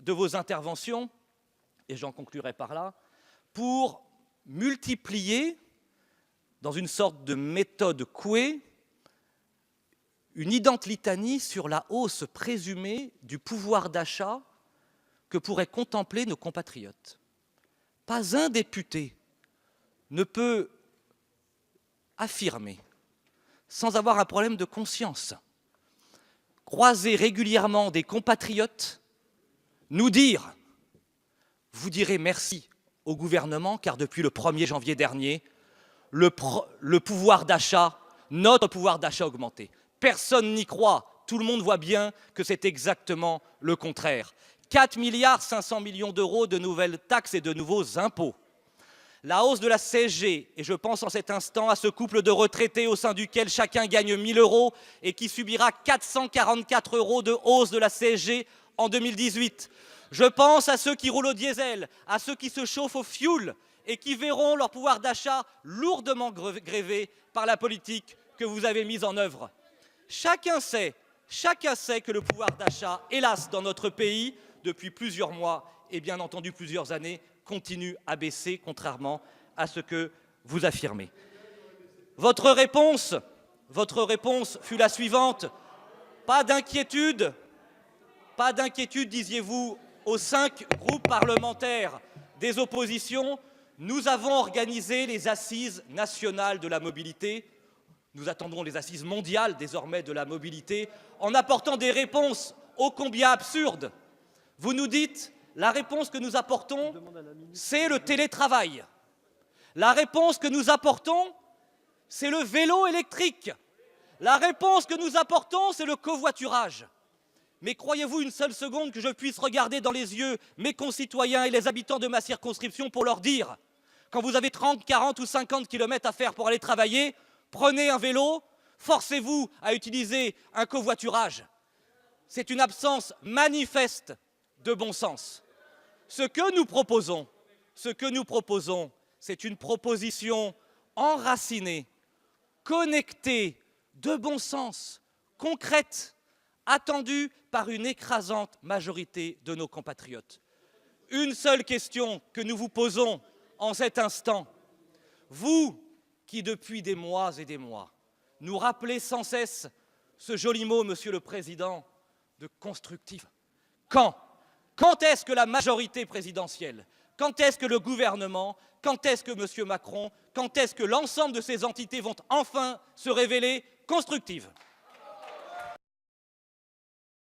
de vos interventions, et j'en conclurai par là, pour multiplier, dans une sorte de méthode Coué, une litanie sur la hausse présumée du pouvoir d'achat que pourraient contempler nos compatriotes. Pas un député ne peut affirmer, sans avoir un problème de conscience, croiser régulièrement des compatriotes, nous dire « vous direz merci au gouvernement car depuis le 1er janvier dernier, le pouvoir d'achat, notre pouvoir d'achat a augmenté ». Personne n'y croit, tout le monde voit bien que c'est exactement le contraire. 4,5 milliards d'euros de nouvelles taxes et de nouveaux impôts. La hausse de la CSG, et je pense en cet instant à ce couple de retraités au sein duquel chacun gagne 1 000 € et qui subira 444 € de hausse de la CSG en 2018. Je pense à ceux qui roulent au diesel, à ceux qui se chauffent au fioul et qui verront leur pouvoir d'achat lourdement grévé par la politique que vous avez mise en œuvre. Chacun sait que le pouvoir d'achat, hélas, dans notre pays, depuis plusieurs mois et bien entendu plusieurs années, continue à baisser, contrairement à ce que vous affirmez. Votre réponse fut la suivante. Pas d'inquiétude, disiez-vous, aux 5 groupes parlementaires des oppositions. Nous avons organisé les assises nationales de la mobilité. Nous attendons les assises mondiales, désormais, de la mobilité, en apportant des réponses ô combien absurdes. Vous nous dites, la réponse que nous apportons, c'est le télétravail. La réponse que nous apportons, c'est le vélo électrique. La réponse que nous apportons, c'est le covoiturage. Mais croyez-vous une seule seconde que je puisse regarder dans les yeux mes concitoyens et les habitants de ma circonscription pour leur dire, quand vous avez 30, 40 ou 50 kilomètres à faire pour aller travailler, prenez un vélo, forcez-vous à utiliser un covoiturage. C'est une absence manifeste de bon sens. Ce que nous proposons, c'est une proposition enracinée, connectée, de bon sens, concrète, attendue par une écrasante majorité de nos compatriotes. Une seule question que nous vous posons en cet instant. Vous qui, depuis des mois et des mois, nous rappelez sans cesse ce joli mot, Monsieur le Président, de constructif. Quand est-ce que la majorité présidentielle, quand est-ce que le gouvernement, quand est-ce que M. Macron, quand est-ce que l'ensemble de ces entités vont enfin se révéler constructives ?